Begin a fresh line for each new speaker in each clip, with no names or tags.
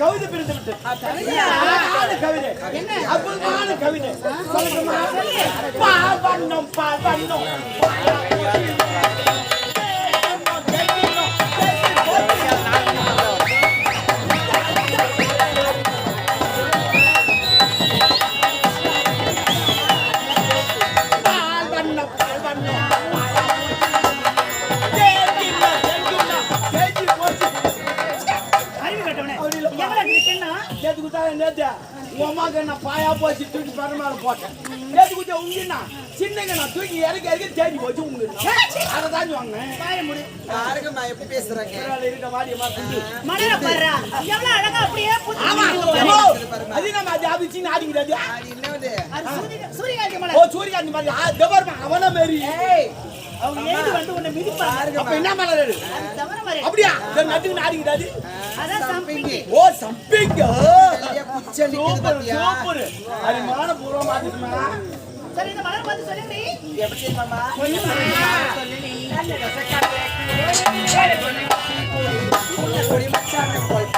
கவிதை பிரிந்து விட்டு கவிதை அற்புதமான கவிதை பாவண்ணம் பாவண்ணம் உமாக்கு நான் பாயா போச்சு தூக்கி பரமால போட்டேன் நேற்று குத்த உங்கன்னா சின்னங்க நான் தூக்கி இறக்கி இறக்கி தேடி போச்சு உங்களுக்கு அதை தான் சொன்னேன்
யாருக்கு நான் எப்படி பேசுறேன்
இருக்க மாடியமா
மனர பாரா எவ்வளவு அழகா அப்படியே
ஆமா அது நம்ம ஜாபிச்சி நாடிங்கிறது
என்னது
சூரியகாந்தி மலர்
ஓ சூரியகாந்தி மலர் தவறமா அவன மேரி
அவங்க ஏறி வந்து உன்னை மிதிப்பாங்க
அப்ப என்ன மலர்
தவற மாதிரி
அப்படியா நட்டுக்கு நாடிங்கிறது
அதான் சம்பிங்கி
ஓ சம்பிங்க
புச்சலி பாத்தியா
சூப்பர் அரிமான பூர்வமா மாத்திடுமா
சரி இந்த மலர் பார்த்து சொல்லு நீ
எப்படி மாமா
சொல்லு
கொடி மச்சான போல்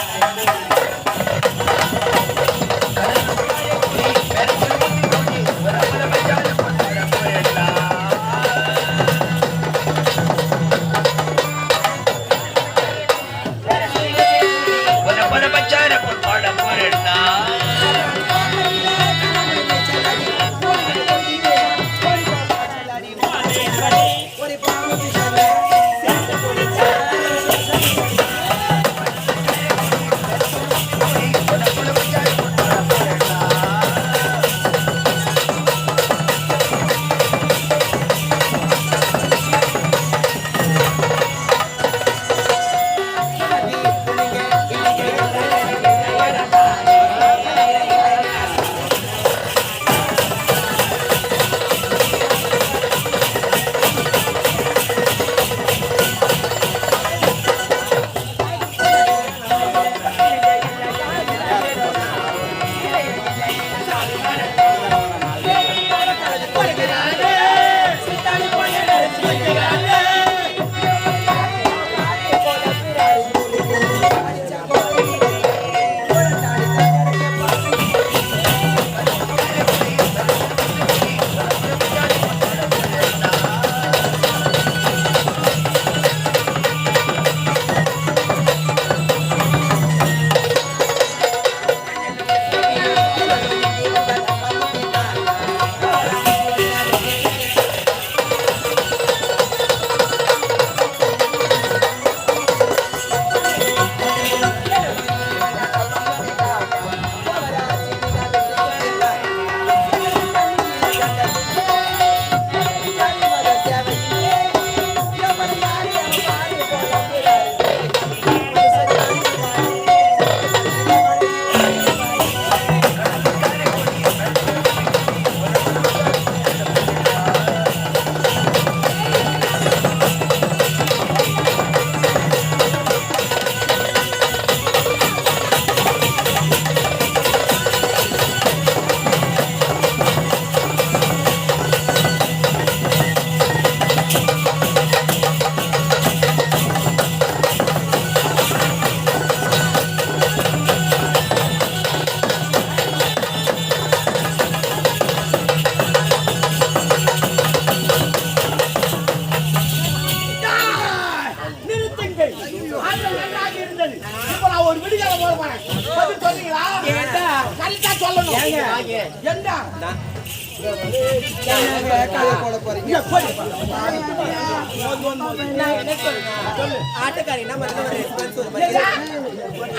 ஆட்டக்காரினா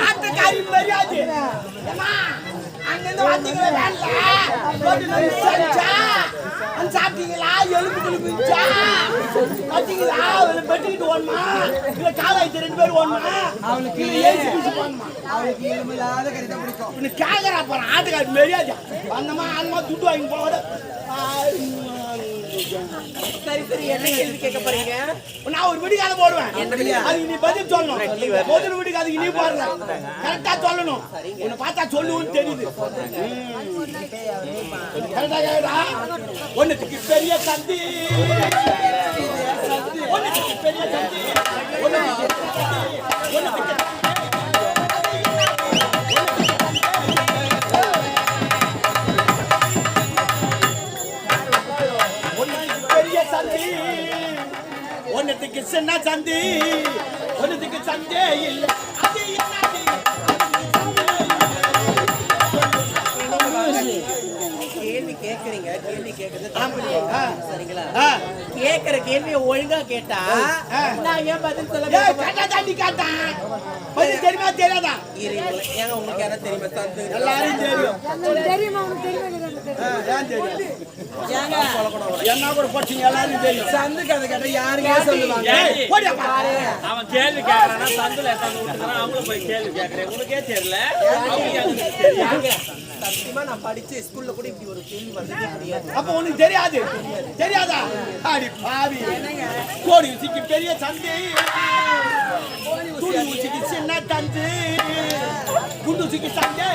ஆட்டக்காரி மரியாதை அங்கிருந்து வந்தீங்களா சாப்பிட்டீங்களா எலும்பு கிளம்பிச்சா பார்த்தீங்களா வெட்டிக்கிட்டு ஓடமா இல்ல காலாய்த்து 2 பேர் ஓடமா அவனுக்கு
அவனுக்கு எலும்பில்லாத கறி தான் பிடிக்கும்
கேக்குறா போறான் ஆட்டுக்காரி மரியாதை அந்தமா ஆன்மா துட்டு வாங்கி போட
சரி சரி என்ன கேள்வி கேட்க போறீங்க
நான் ஒரு விடி கதை போடுவேன் அதுக்கு நீ பதில் சொல்லணும் முதல் விடி கதைக்கு நீ போடுற கரெக்டா சொல்லணும் உன்னை பார்த்தா சொல்லுன்னு தெரியுது கரெக்டா கேடா ஒண்ணுக்கு பெரிய சந்தி ஒண்ணுக்கு பெரிய சந்தி ஒண்ணுக்கு சந்தி ஒன்னத்துக்கு சின்ன சந்தி ஒன்னத்துக்கு சந்தே இல்லை அது என்னது?
கேள்வி கேக்குறீங்க, கேள்வி கேக்குறது தப்பு.
ஆ.
சரிங்களா?
ஆ.
கேக்குற கேள்வியை ஒழுங்கா கேட்டா நான் ஏன் பதில் சொல்ல
ஏய்,
வேண்டும்?
கேட்டா தாண்டி கேட்டான். பதில் தெரியுமா தெரியாதா?
ஏங்க உங்களுக்கு யாரா தெரியுமா? தந்து
எல்லாரும் தெரியும்.
தெரியுமா உனக்கு தெரியுமா
ஏன் தெரியும்?
ஏங்க
என்ன கூட போட்டீங்க எல்லாரும் தெரியும்.
சந்து கதை கேட்டா யாருக்கே சொல்லுவாங்க.
ஏய், போடியாப்பா.
அவன் கேள்வி கேட்கறானா சந்துல எத்தாந்து விட்டுறான் அவங்களும் போய் கேள்வி கேட்கறேன் உனக்கே தெரியல அவங்களுக்கு எனக்கு தெரியும்.
ஏங்க, சத்தியமா நான் படிச்ச ஸ்கூல்ல கூட இப்படி ஒரு கேள்வி வந்ததே கிடையாது.
அப்ப உனக்கு தெரியாது தெரியாதா? அடி பாவி. கோடி ஊசிக்கு பெரிய சந்தை துணி ஊசிக்கு சின்ன தந்து குண்டு ஊசிக்கு சந்தை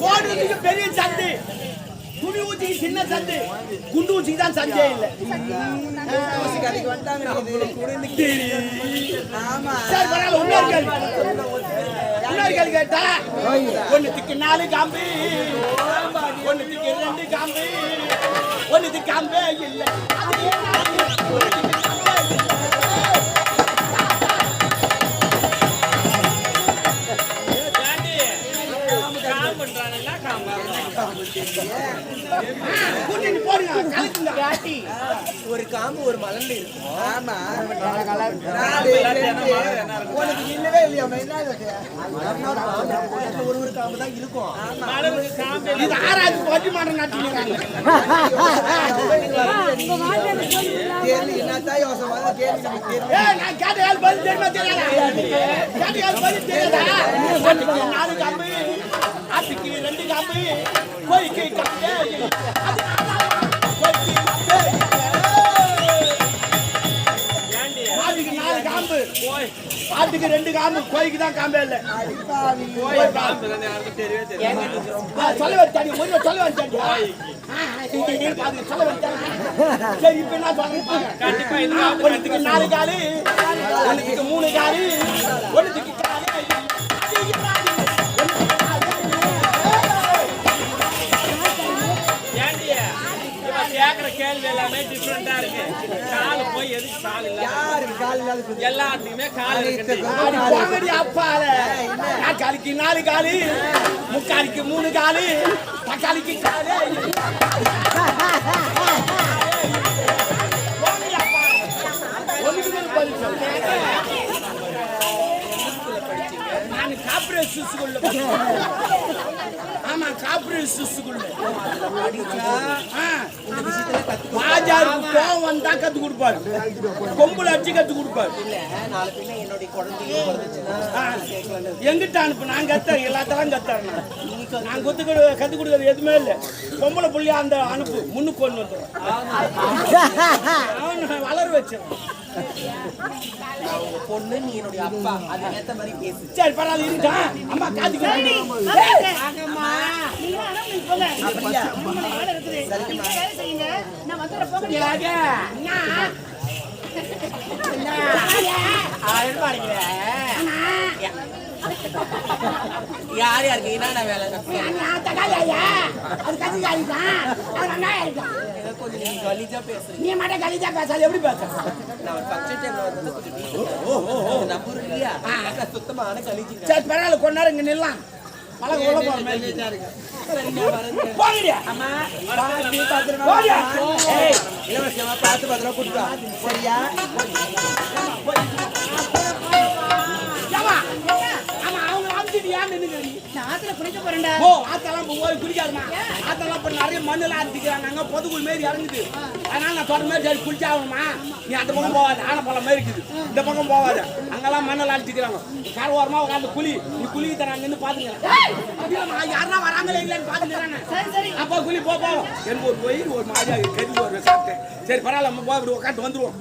கோடி ஊசிக்கு பெரிய சந்தை துணி ஊசிக்கு சின்ன சந்தை குண்டு ஊசிக்கு தான் சந்தை இல்லை.
ஊசி கதைக்கு வந்துட்டாங்க நீங்க. ஆமா
சரி பரவாயில்ல இன்னொரு கேள்வி கேட்டா ஒன்னுத்துக்கு 4 காம்பு ஒன்னுத்துக்கு 2 காம்பு ஒன்னுத்துக்கு காம்பே இல்லை. அது
காம்புன்றானுங்களா காம்பா
கூட்டிட்டு போடுங்க கலக்குங்க.
காட்டி ஒரு காம்பு ஒரு மலர்ல இருக்கும்.
ஆமா உனக்கு இல்லவே இல்லையா என்ன
ஒரு காம்பு தான் இருக்கும்.
மலருக்கு காம்பு
இது ஆராய்ச்சி வட்டி மாட்டம் நட்டுக்கிறாங்க.
கேள்வி என்னத்தான் யோசனை கேள்வி நமக்கு தெரியும்.
ஏய் நான் கேட்ட யார் பதில் தெரியுமா தெரியாதா? கேட்ட யார் பதில் தெரியாதா? ஒன்னுக்கு 4 காம்பு ஆட்டுக்கு 2 காம்பு கோழிக்கு காம்பே இல்லை. அது கோழிக்கு காம்பே
ஏண்டி
மாட்டுக்கு 4 காம்பு
போய்
ஆட்டுக்கு 2 காம்பு கோழிக்கு தான் காம்பே இல்லை.
அடிப்பாவி.
போய் காம்பு யாருக்கும் தெரியவே தெரியும்.
சொல்ல வச்சாடி ஒரு சொல்ல வச்சாடி சொல்ல வச்சாடி. சரி இப்ப என்ன சொல்றேன்
கண்டிப்பா இது
ஒன்னுக்கு 4 காலு ஒன்னுக்கு 3 காலு ஒன்னுக்கு காலு
ஏண்டி இவன் கேக்குற கேள்வி எல்லாமே டிஃபரெண்டா இருக்கு. கால் போய் எதுக்கு கால் இல்ல
யாருக்கு கால் இல்லாத குதி.
எல்லாத்துக்குமே கால் இருக்கு.
காமெடி அப்பால தக்காளிக்கு 4 காலு முக்காலிக்கு 3 காலு தக்காளிக்கு காலு நான் கார்பரேட் ஸ்கூல்ல ஆமா கார்பரேட் ஸ்கூல்ல வாஜாருக்கு கோவம் வந்தா கத்து கொடுப்பாரு கொம்புல அடிச்சு கத்து கொடுப்பாரு.
இல்ல நாளை பின்ன என்னுடைய குழந்தையும் வந்துச்சுன்னா
எங்கிட்ட அனுப்பு நான் கத்தேன் எல்லாத்தெல்லாம் கத்தாரு. நான் கத்து கொடுக்கறது எதுவுமே இல்லை. பொம்பளை புள்ளியா அந்த அனுப்பு முன்னுக்கு கொண்டு வந்துடும். அவன் வளர வச்சேன்.
உங்க பொண்ணு நீ என்னுடைய அப்பா அது ஏத்த மாதிரி பேசு.
சரி பரவாயில்ல இருக்கா அம்மா காத்துக்கு
அப்படியா?
யார் யாருக்கு என்னென்ன வேலை கொஞ்சம் நீங்க கலீஜா பேசுறீங்க.
நீ மட்டும் கலிஜா பேசாது எப்படி பேச?
நான் ஒரு ஃபங்க்ஷன் டைம்ல வந்து கொஞ்சம் டீசெண்டா நம்பர் இல்லையா சுத்தமான கலீஜி.
சரி பரவாயில்ல கொஞ்ச நேரம் இங்க நில்லாம் பழக உள்ள போற மாதிரி போங்கடியா
அம்மா
பார்த்து பத்திரமா
போடியா.
ஏய், இளவரசியம்மா பார்த்து பத்திரமா கூட்டிட்டு வா. சரியா?
ஏம்மா, ஆமா அவங்க அமுத்திட்டு ஏன் நின்னுக்கிறீங்க?
ஆத்துல குளிக்க போறேன்டா.
ஓ ஆத்தெல்லாம் போய் குளிக்காதுமா. ஆத்தெல்லாம் இப்ப நிறைய மண்ணெல்லாம் அடிக்கிறாங்க பொதுக்குள் மாரி இறங்குது. அதனால நான் சொல்ற மாதிரி சரி குளிச்சாகணுமா நீ அந்த பக்கம் போவாது ஆனப்பழம் மாதிரி இருக்குது இந்த பக்கம் போவாது அங்கெல்லாம் மண்ணெல்லாம் அடிச்சுக்கிறாங்க. கரவாரமா உட்காந்து குளி நீ குளிக்க தராங்க நின்று பாத்துக்கிறேன் யாரா வராங்களே இல்லைன்னு பாத்துக்கிறாங்க. அப்பா குளி போ எனக்கு ஒரு வயிறு ஒரு மாதிரியா கறி ஒரு சாப்பிட்டேன். சரி பரவாயில்ல நம்ம போய் உட்காந்து வந்துருவோம்.